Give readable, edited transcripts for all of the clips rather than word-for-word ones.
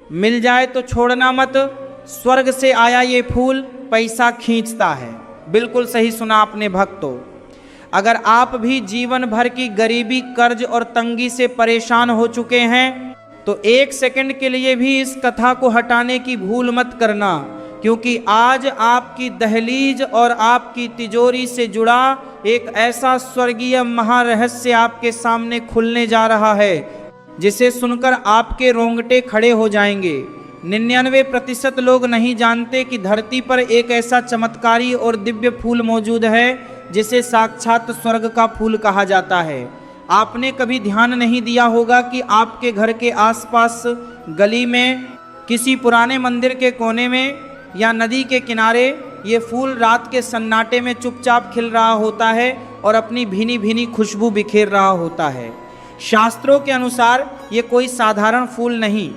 मिल जाए तो छोड़ना मत, स्वर्ग से आया ये फूल पैसा खींचता है। बिल्कुल सही सुना आपने भक्तों। अगर आप भी जीवन भर की गरीबी, कर्ज और तंगी से परेशान हो चुके हैं तो एक सेकंड के लिए भी इस कथा को हटाने की भूल मत करना, क्योंकि आज आपकी दहलीज और आपकी तिजोरी से जुड़ा एक ऐसा स्वर्गीय महारहस्य आपके सामने खुलने जा रहा है जिसे सुनकर आपके रोंगटे खड़े हो जाएंगे। 99% लोग नहीं जानते कि धरती पर एक ऐसा चमत्कारी और दिव्य फूल मौजूद है जिसे साक्षात स्वर्ग का फूल कहा जाता है। आपने कभी ध्यान नहीं दिया होगा कि आपके घर के आसपास गली में, किसी पुराने मंदिर के कोने में या नदी के किनारे ये फूल रात के सन्नाटे में चुपचाप खिल रहा होता है और अपनी भीनी भीनी खुशबू बिखेर रहा होता है। शास्त्रों के अनुसार ये कोई साधारण फूल नहीं,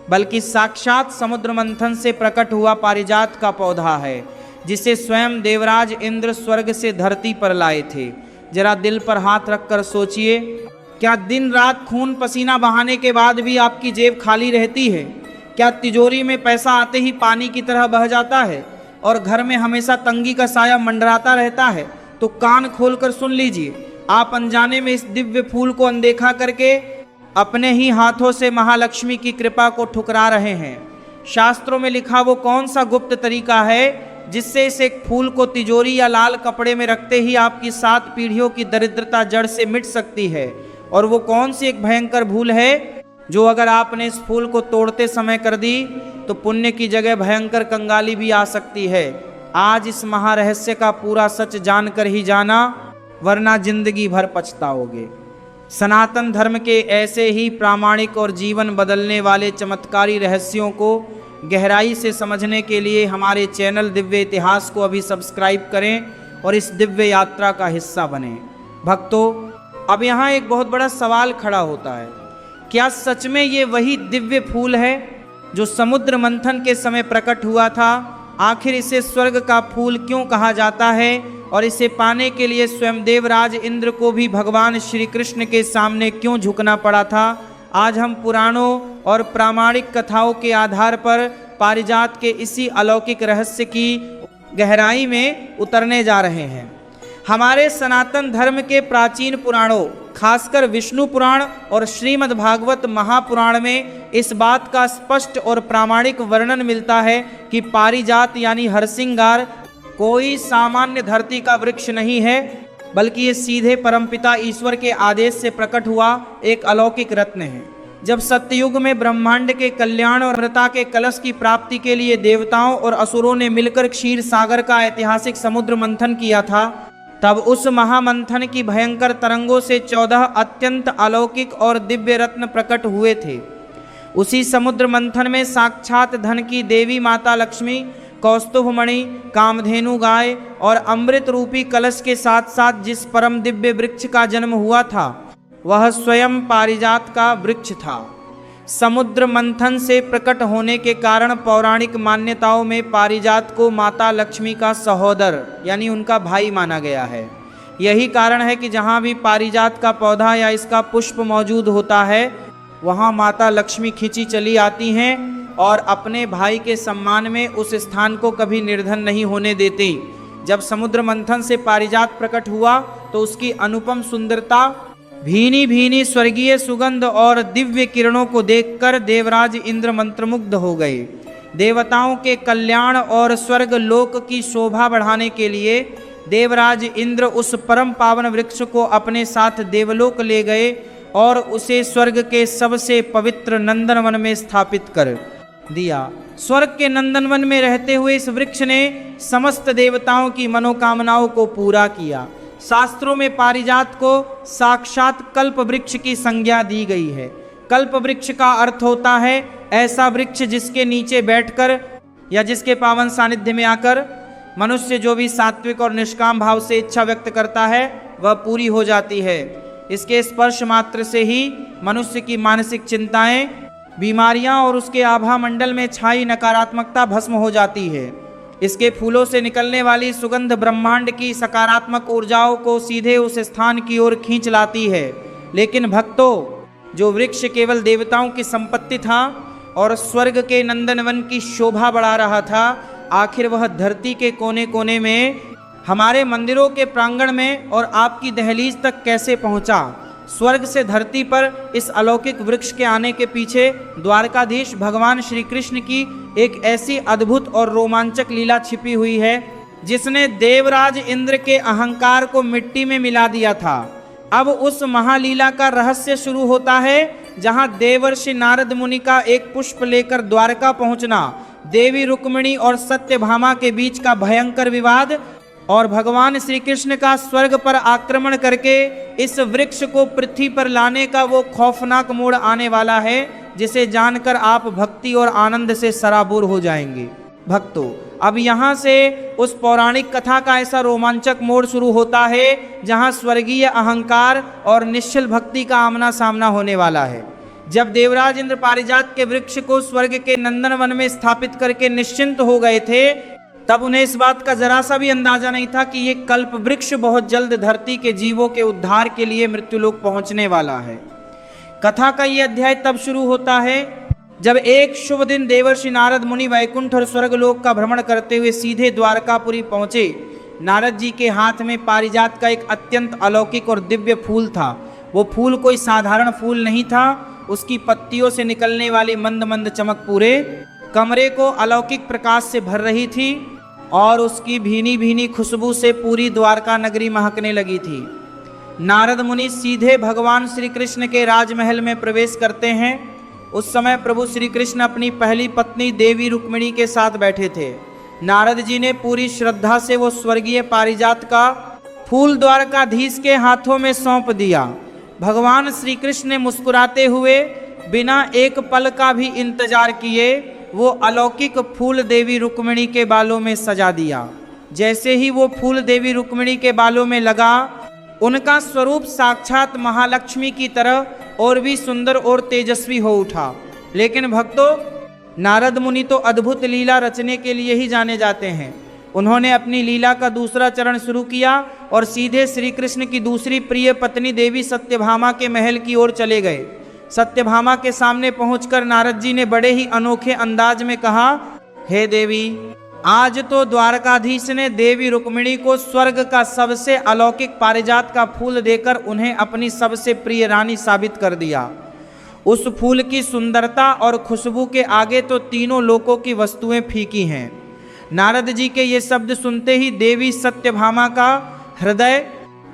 बल्कि साक्षात समुद्र मंथन से प्रकट हुआ पारिजात का पौधा है, जिसे स्वयं देवराज इंद्र स्वर्ग से धरती पर लाए थे। जरा दिल पर हाथ रखकर सोचिए, क्या दिन रात खून पसीना बहाने के बाद भी आपकी जेब खाली रहती है? क्या तिजोरी में पैसा आते ही पानी की तरह बह जाता है और घर में हमेशा तंगी का साया मंडराता रहता है? तो कान खोलकर सुन लीजिए, आप अनजाने में इस दिव्य फूल को अनदेखा करके अपने ही हाथों से महालक्ष्मी की कृपा को ठुकरा रहे हैं। शास्त्रों में लिखा वो कौन सा गुप्त तरीका है जिससे इस एक फूल को तिजोरी या लाल कपड़े में रखते ही आपकी 7 पीढ़ियों की दरिद्रता जड़ से मिट सकती है? और वो कौन सी एक भयंकर भूल है जो अगर आपने इस फूल को तोड़ते समय कर दी तो पुण्य की जगह भयंकर कंगाली भी आ सकती है? आज इस महारहस्य का पूरा सच जानकर ही जाना, वरना जिंदगी भर पछताओगे। सनातन धर्म के ऐसे ही प्रामाणिक और जीवन बदलने वाले चमत्कारी रहस्यों को गहराई से समझने के लिए हमारे चैनल दिव्य इतिहास को अभी सब्सक्राइब करें और इस दिव्य यात्रा का हिस्सा बने। भक्तों, अब यहाँ एक बहुत बड़ा सवाल खड़ा होता है, क्या सच में ये वही दिव्य फूल है जो समुद्र मंथन के समय प्रकट हुआ था? आखिर इसे स्वर्ग का फूल क्यों कहा जाता है और इसे पाने के लिए स्वयं देवराज इंद्र को भी भगवान श्री कृष्ण के सामने क्यों झुकना पड़ा था? आज हम पुराणों और प्रामाणिक कथाओं के आधार पर पारिजात के इसी अलौकिक रहस्य की गहराई में उतरने जा रहे हैं। हमारे सनातन धर्म के प्राचीन पुराणों, खासकर विष्णु पुराण और श्रीमद् भागवत महापुराण में इस बात का स्पष्ट और प्रामाणिक वर्णन मिलता है कि पारिजात यानी हरसिंगार कोई सामान्य धरती का वृक्ष नहीं है, बल्कि ये सीधे परमपिता ईश्वर के आदेश से प्रकट हुआ एक अलौकिक रत्न है। जब सत्ययुग में ब्रह्मांड के कल्याण और अमृता के कलश की प्राप्ति के लिए देवताओं और असुरों ने मिलकर क्षीर सागर का ऐतिहासिक समुद्र मंथन किया था, तब उस महामंथन की भयंकर तरंगों से 14 अत्यंत अलौकिक और दिव्य रत्न प्रकट हुए थे। उसी समुद्र मंथन में साक्षात धन की देवी माता लक्ष्मी, कौस्तुभ मणि, कामधेनु गाय और अमृत रूपी कलश के साथ साथ जिस परम दिव्य वृक्ष का जन्म हुआ था वह स्वयं पारिजात का वृक्ष था। समुद्र मंथन से प्रकट होने के कारण पौराणिक मान्यताओं में पारिजात को माता लक्ष्मी का सहोदर यानी उनका भाई माना गया है। यही कारण है कि जहाँ भी पारिजात का पौधा या इसका पुष्प मौजूद होता है वहाँ माता लक्ष्मी खिंची चली आती हैं और अपने भाई के सम्मान में उस स्थान को कभी निर्धन नहीं होने देती। जब समुद्र मंथन से पारिजात प्रकट हुआ तो उसकी अनुपम सुंदरता, भीनी भीनी स्वर्गीय सुगंध और दिव्य किरणों को देखकर देवराज इंद्र मंत्रमुग्ध हो गए। देवताओं के कल्याण और स्वर्ग लोक की शोभा बढ़ाने के लिए देवराज इंद्र उस परम पावन वृक्ष को अपने साथ देवलोक ले गए और उसे स्वर्ग के सबसे पवित्र नंदनवन में स्थापित कर दिया। स्वर्ग के नंदनवन में रहते हुए इस वृक्ष ने समस्त देवताओं की मनोकामनाओं को पूरा किया। शास्त्रों में पारिजात को साक्षात कल्प वृक्ष की संज्ञा दी गई है। कल्प वृक्ष का अर्थ होता है ऐसा वृक्ष जिसके नीचे बैठकर या जिसके पावन सानिध्य में आकर मनुष्य जो भी सात्विक और निष्काम भाव से इच्छा व्यक्त करता है वह पूरी हो जाती है। इसके स्पर्श मात्र से ही मनुष्य की मानसिक चिंताएं, बीमारियां और उसके आभा मंडल में छाई नकारात्मकता भस्म हो जाती है। इसके फूलों से निकलने वाली सुगंध ब्रह्मांड की सकारात्मक ऊर्जाओं को सीधे उस स्थान की ओर खींच लाती है। लेकिन भक्तों, जो वृक्ष केवल देवताओं की संपत्ति था और स्वर्ग के नंदनवन की शोभा बढ़ा रहा था, आखिर वह धरती के कोने कोने में, हमारे मंदिरों के प्रांगण में और आपकी दहलीज तक कैसे पहुंचा। स्वर्ग से धरती पर इस अलौकिक वृक्ष के आने के पीछे द्वारकाधीश भगवान श्री कृष्ण की एक ऐसी अद्भुत और रोमांचक लीला छिपी हुई है जिसने देवराज इंद्र के अहंकार को मिट्टी में मिला दिया था। अब उस महालीला का रहस्य शुरू होता है, जहां देवर्षि नारद मुनि का एक पुष्प लेकर द्वारका पहुंचना, देवी रुक्मिणी और सत्यभामा के बीच का भयंकर विवाद और भगवान श्री कृष्ण का स्वर्ग पर आक्रमण करके इस वृक्ष को पृथ्वी पर लाने का वो खौफनाक मोड़ आने वाला है, जिसे जानकर आप भक्ति और आनंद से सराबोर हो जाएंगे। भक्तों, अब यहाँ से उस पौराणिक कथा का ऐसा रोमांचक मोड़ शुरू होता है जहाँ स्वर्गीय अहंकार और निश्चल भक्ति का आमना सामना होने वाला है। जब देवराज इंद्र पारिजात के वृक्ष को स्वर्ग के नंदनवन में स्थापित करके निश्चिंत हो गए थे, तब उन्हें इस बात का जरा सा भी अंदाजा नहीं था कि ये कल्प वृक्ष बहुत जल्द धरती के जीवों के उद्धार के लिए मृत्युलोक पहुंचने वाला है। कथा का ये अध्याय तब शुरू होता है जब एक शुभ दिन देवर्षि नारद मुनि वैकुंठ और स्वर्गलोक का भ्रमण करते हुए सीधे द्वारकापुरी पहुंचे। नारद जी के हाथ में पारिजात का एक अत्यंत अलौकिक और दिव्य फूल था। वो फूल कोई साधारण फूल नहीं था, उसकी पत्तियों से निकलने वाली मंद मंद चमक पूरे कमरे को अलौकिक प्रकाश से भर रही थी और उसकी भीनी भीनी खुशबू से पूरी द्वारका नगरी महकने लगी थी। नारद मुनि सीधे भगवान श्री कृष्ण के राजमहल में प्रवेश करते हैं। उस समय प्रभु श्री कृष्ण अपनी पहली पत्नी देवी रुक्मिणी के साथ बैठे थे। नारद जी ने पूरी श्रद्धा से वो स्वर्गीय पारिजात का फूल द्वारकाधीश के हाथों में सौंप दिया। भगवान श्री कृष्ण ने मुस्कुराते हुए बिना एक पल का भी इंतजार किए वो अलौकिक फूल देवी रुक्मिणी के बालों में सजा दिया। जैसे ही वो फूल देवी रुक्मिणी के बालों में लगा, उनका स्वरूप साक्षात महालक्ष्मी की तरह और भी सुंदर और तेजस्वी हो उठा। लेकिन भक्तों, नारद मुनि तो अद्भुत लीला रचने के लिए ही जाने जाते हैं। उन्होंने अपनी लीला का दूसरा चरण शुरू किया और सीधे श्री कृष्ण की दूसरी प्रिय पत्नी देवी सत्यभामा के महल की ओर चले गए। सत्यभामा के सामने पहुंचकर नारद जी ने बड़े ही अनोखे अंदाज में कहा, हे देवी, आज तो द्वारकाधीश ने देवी रुक्मिणी को स्वर्ग का सबसे अलौकिक पारिजात का फूल देकर उन्हें अपनी सबसे प्रिय रानी साबित कर दिया। उस फूल की सुंदरता और खुशबू के आगे तो तीनों लोकों की वस्तुएं फीकी हैं। नारद जी के ये शब्द सुनते ही देवी सत्यभामा का हृदय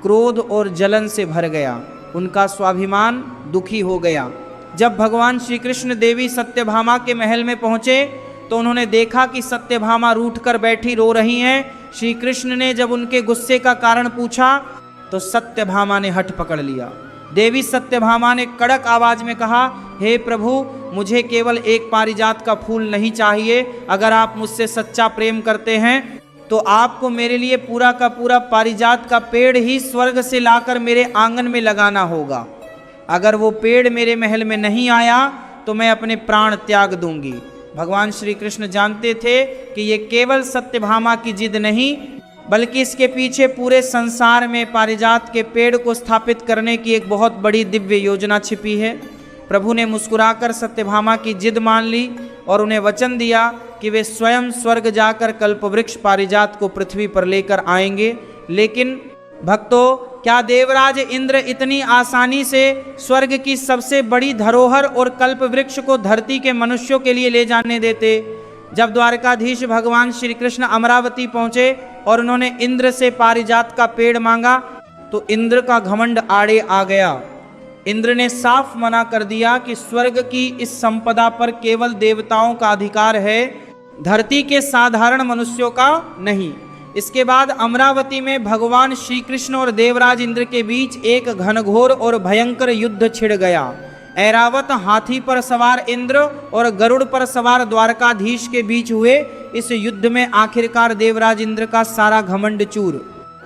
क्रोध और जलन से भर गया। उनका स्वाभिमान दुखी हो गया। जब भगवान श्री कृष्ण देवी सत्यभामा के महल में पहुंचे तो उन्होंने देखा कि सत्यभामा रूठ कर बैठी रो रही हैं। श्री कृष्ण ने जब उनके गुस्से का कारण पूछा तो सत्यभामा ने हठ पकड़ लिया। देवी सत्यभामा ने कड़क आवाज में कहा, हे प्रभु, मुझे केवल एक पारिजात का फूल नहीं चाहिए। अगर आप मुझसे सच्चा प्रेम करते हैं तो आपको मेरे लिए पूरा का पूरा पारिजात का पेड़ ही स्वर्ग से लाकर मेरे आंगन में लगाना होगा। अगर वो पेड़ मेरे महल में नहीं आया तो मैं अपने प्राण त्याग दूंगी। भगवान श्री कृष्ण जानते थे कि ये केवल सत्यभामा की जिद नहीं, बल्कि इसके पीछे पूरे संसार में पारिजात के पेड़ को स्थापित करने की एक बहुत बड़ी दिव्य योजना छिपी है। प्रभु ने मुस्कुराकर सत्यभामा की जिद मान ली और उन्हें वचन दिया कि वे स्वयं स्वर्ग जाकर कल्पवृक्ष पारिजात को पृथ्वी पर लेकर आएंगे। लेकिन भक्तों, क्या देवराज इंद्र इतनी आसानी से स्वर्ग की सबसे बड़ी धरोहर और कल्पवृक्ष को धरती के मनुष्यों के लिए ले जाने देते? जब द्वारकाधीश भगवान श्री कृष्ण अमरावती पहुंचे और उन्होंने इंद्र से पारिजात का पेड़ मांगा तो इंद्र का घमंड आड़े आ गया। इंद्र ने साफ मना कर दिया कि स्वर्ग की इस संपदा पर केवल देवताओं का अधिकार है, धरती के साधारण मनुष्यों का नहीं। इसके बाद अमरावती में भगवान श्री कृष्ण और देवराज इंद्र के बीच एक घनघोर और भयंकर युद्ध छिड़ गया। ऐरावत हाथी पर सवार इंद्र और गरुड़ पर सवार द्वारकाधीश के बीच हुए इस युद्ध में आखिरकार देवराज इंद्र का सारा घमंड चूर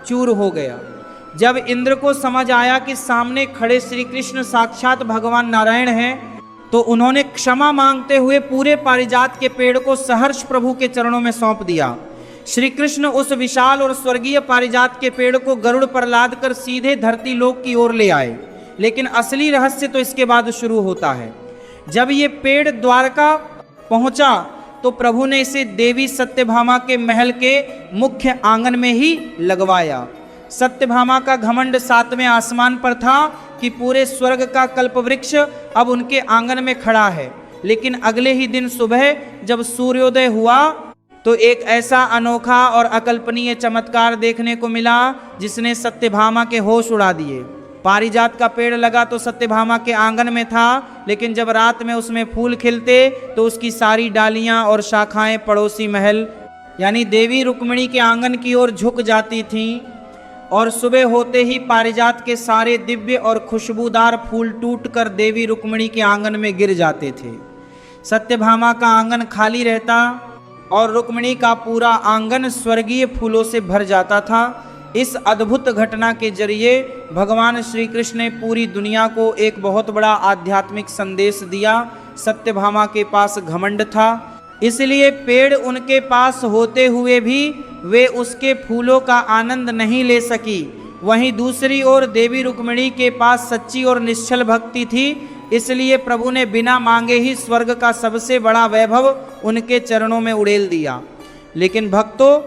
चूर हो गया। जब इंद्र को समझ आया कि सामने खड़े श्री कृष्ण साक्षात भगवान नारायण हैं, तो उन्होंने क्षमा मांगते हुए पूरे पारिजात के पेड़ को सहर्ष प्रभु के चरणों में सौंप दिया। श्री कृष्ण उस विशाल और स्वर्गीय पारिजात के पेड़ को गरुड़ पर लाद कर सीधे धरती लोक की ओर ले आए। लेकिन असली रहस्य तो इसके बाद शुरू होता है। जब ये पेड़ द्वारका पहुंचा तो प्रभु ने इसे देवी सत्यभामा के महल के मुख्य आंगन में ही लगवाया। सत्यभामा का घमंड 7वें आसमान पर था कि पूरे स्वर्ग का कल्पवृक्ष अब उनके आंगन में खड़ा है। लेकिन अगले ही दिन सुबह जब सूर्योदय हुआ तो एक ऐसा अनोखा और अकल्पनीय चमत्कार देखने को मिला जिसने सत्यभामा के होश उड़ा दिए। पारिजात का पेड़ लगा तो सत्यभामा के आंगन में था, लेकिन जब रात में उसमें फूल खिलते तो उसकी सारी डालियां और शाखाएं पड़ोसी महल यानी देवी रुक्मिणी के आंगन की ओर झुक जाती थीं और सुबह होते ही पारिजात के सारे दिव्य और खुशबूदार फूल टूटकर देवी रुक्मिणी के आंगन में गिर जाते थे। सत्यभामा का आंगन खाली रहता और रुक्मिणी का पूरा आंगन स्वर्गीय फूलों से भर जाता था। इस अद्भुत घटना के जरिए भगवान श्री कृष्ण ने पूरी दुनिया को एक बहुत बड़ा आध्यात्मिक संदेश दिया। सत्यभामा के पास घमंड था, इसलिए पेड़ उनके पास होते हुए भी वे उसके फूलों का आनंद नहीं ले सकी। वहीं दूसरी ओर देवी रुक्मिणी के पास सच्ची और निश्चल भक्ति थी, इसलिए प्रभु ने बिना मांगे ही स्वर्ग का सबसे बड़ा वैभव उनके चरणों में उड़ेल दिया। लेकिन भक्तों,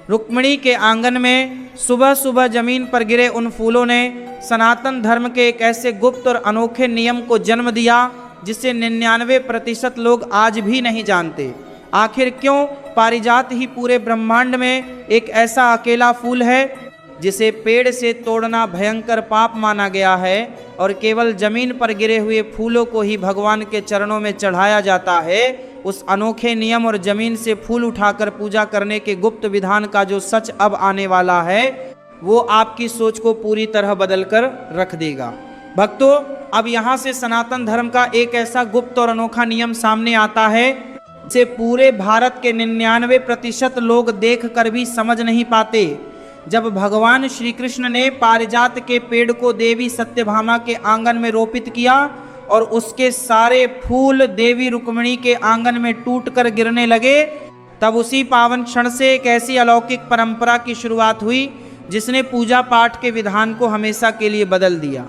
रुक्मिणी के आंगन में सुबह सुबह जमीन पर गिरे उन फूलों ने सनातन धर्म के एक ऐसे गुप्त और अनोखे नियम को जन्म दिया जिसे 99% लोग आज भी नहीं जानते। आखिर क्यों पारिजात ही पूरे ब्रह्मांड में एक ऐसा अकेला फूल है जिसे पेड़ से तोड़ना भयंकर पाप माना गया है और केवल जमीन पर गिरे हुए फूलों को ही भगवान के चरणों में चढ़ाया जाता है। उस अनोखे नियम और जमीन से फूल उठाकर पूजा करने के गुप्त विधान का जो सच अब आने वाला है वो आपकी सोच को पूरी तरह बदल कर रख देगा। भक्तों, अब यहाँ से सनातन धर्म का एक ऐसा गुप्त और अनोखा नियम सामने आता है जिसे पूरे भारत के 99% लोग देख कर भी समझ नहीं पाते। जब भगवान श्री कृष्ण ने पारिजात के पेड़ को देवी सत्यभामा के आंगन में रोपित किया और उसके सारे फूल देवी रुक्मिणी के आंगन में टूटकर गिरने लगे, तब उसी पावन क्षण से एक ऐसी अलौकिक परंपरा की शुरुआत हुई जिसने पूजा पाठ के विधान को हमेशा के लिए बदल दिया।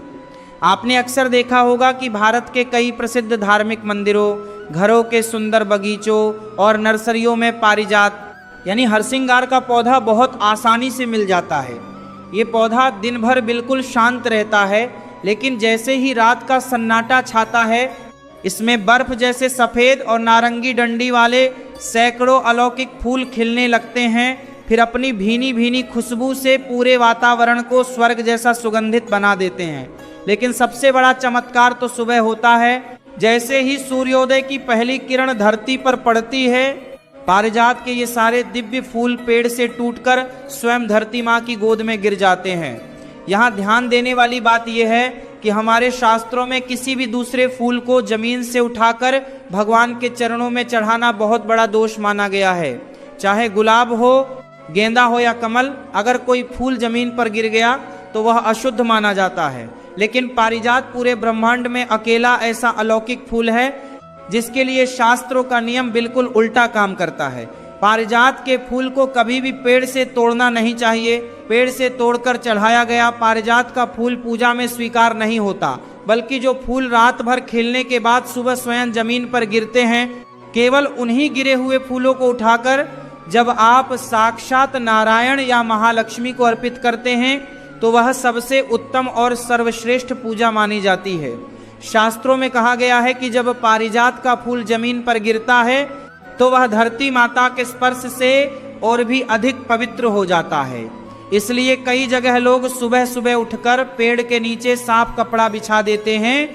आपने अक्सर देखा होगा कि भारत के कई प्रसिद्ध धार्मिक मंदिरों, घरों के सुंदर बगीचों और नर्सरियों में पारिजात यानी हरसिंगार का पौधा बहुत आसानी से मिल जाता है। ये पौधा दिन भर बिल्कुल शांत रहता है, लेकिन जैसे ही रात का सन्नाटा छाता है, इसमें बर्फ जैसे सफ़ेद और नारंगी डंडी वाले सैकड़ों अलौकिक फूल खिलने लगते हैं। फिर अपनी भीनी भीनी खुशबू से पूरे वातावरण को स्वर्ग जैसा सुगंधित बना देते हैं। लेकिन सबसे बड़ा चमत्कार तो सुबह होता है। जैसे ही सूर्योदय की पहली किरण धरती पर पड़ती है, पारिजात के ये सारे दिव्य फूल पेड़ से टूटकर स्वयं धरती माँ की गोद में गिर जाते हैं। यहाँ ध्यान देने वाली बात यह है कि हमारे शास्त्रों में किसी भी दूसरे फूल को जमीन से उठाकर भगवान के चरणों में चढ़ाना बहुत बड़ा दोष माना गया है। चाहे गुलाब हो, गेंदा हो या कमल, अगर कोई फूल जमीन पर गिर गया तो वह अशुद्ध माना जाता है। लेकिन पारिजात पूरे ब्रह्मांड में अकेला ऐसा अलौकिक फूल है जिसके लिए शास्त्रों का नियम बिल्कुल उल्टा काम करता है। पारिजात के फूल को कभी भी पेड़ से तोड़ना नहीं चाहिए। पेड़ से तोड़कर चढ़ाया गया पारिजात का फूल पूजा में स्वीकार नहीं होता, बल्कि जो फूल रात भर खिलने के बाद सुबह स्वयं जमीन पर गिरते हैं, केवल उन्हीं गिरे हुए फूलों को उठाकर जब आप साक्षात नारायण या महालक्ष्मी को अर्पित करते हैं तो वह सबसे उत्तम और सर्वश्रेष्ठ पूजा मानी जाती है। शास्त्रों में कहा गया है कि जब पारिजात का फूल जमीन पर गिरता है तो वह धरती माता के स्पर्श से और भी अधिक पवित्र हो जाता है। इसलिए कई जगह लोग सुबह सुबह उठकर पेड़ के नीचे साफ कपड़ा बिछा देते हैं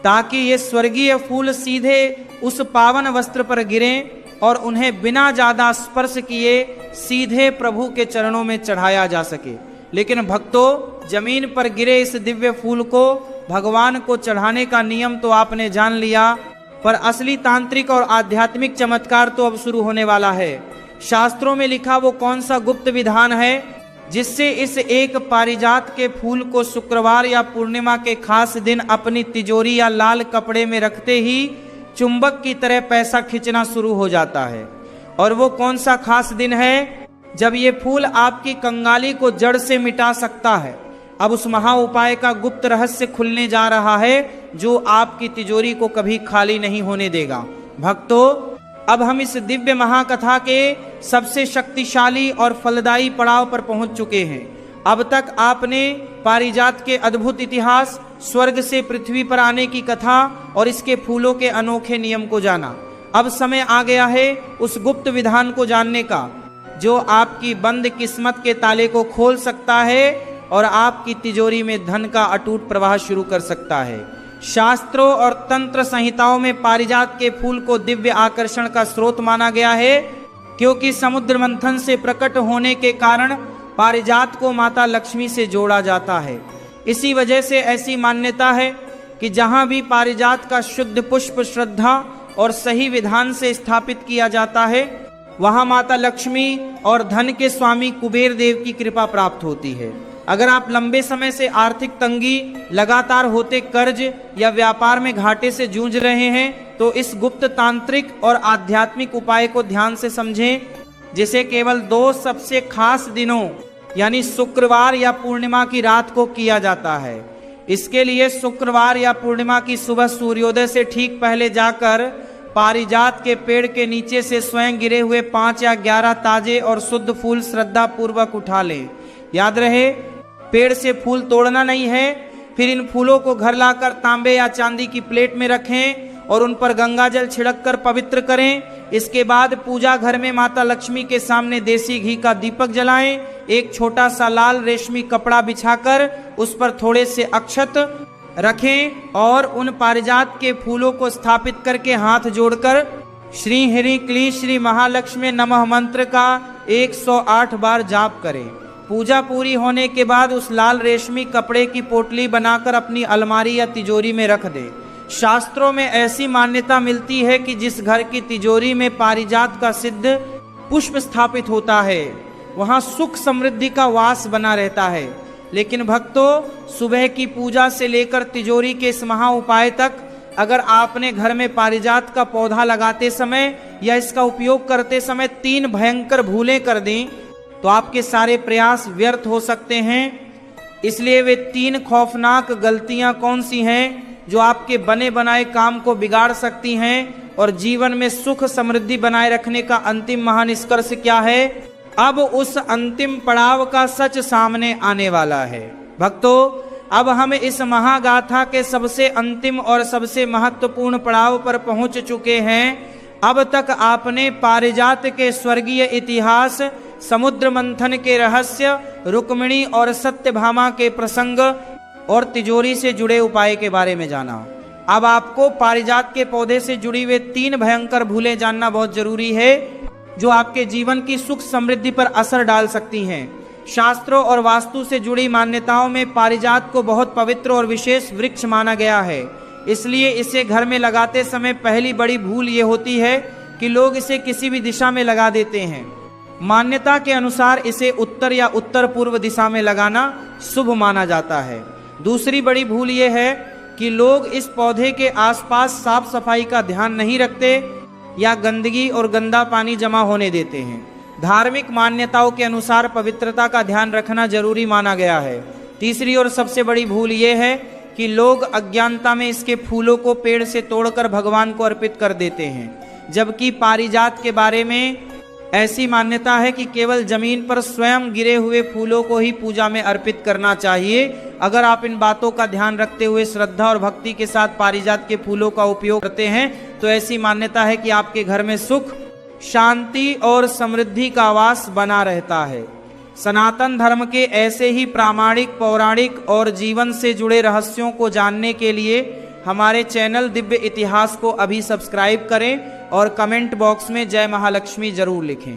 ताकि ये स्वर्गीय फूल सीधे उस पावन वस्त्र पर गिरें और उन्हें बिना ज्यादा स्पर्श किए सीधे प्रभु के चरणों में चढ़ाया जा सके। लेकिन भक्तों, जमीन पर गिरे इस दिव्य फूल को भगवान को चढ़ाने का नियम तो आपने जान लिया, पर असली तांत्रिक और आध्यात्मिक चमत्कार तो अब शुरू होने वाला है। शास्त्रों में लिखा वो कौन सा गुप्त विधान है जिससे इस एक पारिजात के फूल को शुक्रवार या पूर्णिमा के खास दिन अपनी तिजोरी या लाल कपड़े में रखते ही चुंबक की तरह पैसा खींचना शुरू हो जाता है। और वो कौन सा खास दिन है जब ये फूल आपकी कंगाली को जड़ से मिटा सकता है, अब उस महा उपाय का गुप्त रहस्य खुलने जा रहा है जो आपकी तिजोरी को कभी खाली नहीं होने देगा। भक्तों, अब हम इस दिव्य महाकथा के सबसे शक्तिशाली और फलदायी पड़ाव पर पहुंच चुके हैं। अब तक आपने पारिजात के अद्भुत इतिहास, स्वर्ग से पृथ्वी पर आने की कथा और इसके फूलों के अनोखे नियम को जाना। अब समय आ गया है उस गुप्त विधान को जानने का जो आपकी बंद किस्मत के ताले को खोल सकता है और आपकी तिजोरी में धन का अटूट प्रवाह शुरू कर सकता है। शास्त्रों और तंत्र संहिताओं में पारिजात के फूल को दिव्य आकर्षण का स्रोत माना गया है, क्योंकि समुद्र मंथन से प्रकट होने के कारण पारिजात को माता लक्ष्मी से जोड़ा जाता है। इसी वजह से ऐसी मान्यता है कि जहाँ भी पारिजात का शुद्ध पुष्प श्रद्धा और सही विधान से स्थापित किया जाता है, वहाँ माता लक्ष्मी और धन के स्वामी कुबेर देव की कृपा प्राप्त होती है। अगर आप लंबे समय से आर्थिक तंगी, लगातार होते कर्ज या व्यापार में घाटे से जूझ रहे हैं, तो इस गुप्त तांत्रिक और आध्यात्मिक उपाय को ध्यान से समझें, जिसे केवल 2 सबसे खास दिनों यानी शुक्रवार या पूर्णिमा की रात को किया जाता है। इसके लिए शुक्रवार या पूर्णिमा की सुबह सूर्योदय से ठीक पहले जाकर पारिजात के पेड़ के नीचे से स्वयं गिरे हुए 5 या 11 ताजे और शुद्ध फूल श्रद्धा पूर्वक उठा लें। याद रहे, पेड़ से फूल तोड़ना नहीं है। फिर इन फूलों को घर लाकर तांबे या चांदी की प्लेट में रखें और उन पर गंगा जल छिड़क कर पवित्र करें। इसके बाद पूजा घर में माता लक्ष्मी के सामने देसी घी का दीपक जलाएं। एक छोटा सा लाल रेशमी कपड़ा बिछाकर उस पर थोड़े से अक्षत रखें और उन पारिजात के फूलों को स्थापित करके हाथ जोड़कर श्री हरि क्ली श्री महालक्ष्मी नमः मंत्र का 108 बार जाप करें। पूजा पूरी होने के बाद उस लाल रेशमी कपड़े की पोटली बनाकर अपनी अलमारी या तिजोरी में रख दें। शास्त्रों में ऐसी मान्यता मिलती है कि जिस घर की तिजोरी में पारिजात का सिद्ध पुष्प स्थापित होता है, वहां सुख समृद्धि का वास बना रहता है। लेकिन भक्तों, सुबह की पूजा से लेकर तिजोरी के इस महा उपाय तक अगर आपने घर में पारिजात का पौधा लगाते समय या इसका उपयोग करते समय 3 भयंकर भूलें कर दी, तो आपके सारे प्रयास व्यर्थ हो सकते हैं। इसलिए वे 3 खौफनाक गलतियां कौन सी हैं जो आपके बने बनाए काम को बिगाड़ सकती हैं और जीवन में सुख समृद्धि बनाए रखने का अंतिम महानिष्कर्ष क्या है? अब उस अंतिम पड़ाव का सच सामने आने वाला है। भक्तों, अब हम इस महागाथा के सबसे अंतिम और सबसे महत्वपूर्ण पड़ाव पर पहुंच चुके हैं। अब तक आपने पारिजात के स्वर्गीय इतिहास, समुद्र मंथन के रहस्य, रुक्मिणी और सत्यभामा के प्रसंग और तिजोरी से जुड़े उपाय के बारे में जाना। अब आपको पारिजात के पौधे से जुड़ी हुए 3 भयंकर भूलें जानना बहुत जरूरी है जो आपके जीवन की सुख समृद्धि पर असर डाल सकती हैं। शास्त्रों और वास्तु से जुड़ी मान्यताओं में पारिजात को बहुत पवित्र और विशेष वृक्ष माना गया है। इसलिए इसे घर में लगाते समय पहली बड़ी भूल ये होती है कि लोग इसे किसी भी दिशा में लगा देते हैं। मान्यता के अनुसार इसे उत्तर या उत्तर पूर्व दिशा में लगाना शुभ माना जाता है। दूसरी बड़ी भूल ये है कि लोग इस पौधे के आसपास साफ सफाई का ध्यान नहीं रखते या गंदगी और गंदा पानी जमा होने देते हैं। धार्मिक मान्यताओं के अनुसार पवित्रता का ध्यान रखना जरूरी माना गया है। तीसरी और सबसे बड़ी भूल ये है कि लोग अज्ञानता में इसके फूलों को पेड़ से तोड़कर भगवान को अर्पित कर देते हैं, जबकि पारिजात के बारे में ऐसी मान्यता है कि केवल जमीन पर स्वयं गिरे हुए फूलों को ही पूजा में अर्पित करना चाहिए। अगर आप इन बातों का ध्यान रखते हुए श्रद्धा और भक्ति के साथ पारिजात के फूलों का उपयोग करते हैं, तो ऐसी मान्यता है कि आपके घर में सुख, शांति और समृद्धि का वास बना रहता है। सनातन धर्म के ऐसे ही प्रामाणिक, पौराणिक और जीवन से जुड़े रहस्यों को जानने के लिए हमारे चैनल दिव्य इतिहास को अभी सब्सक्राइब करें और कमेंट बॉक्स में जय महालक्ष्मी जरूर लिखें।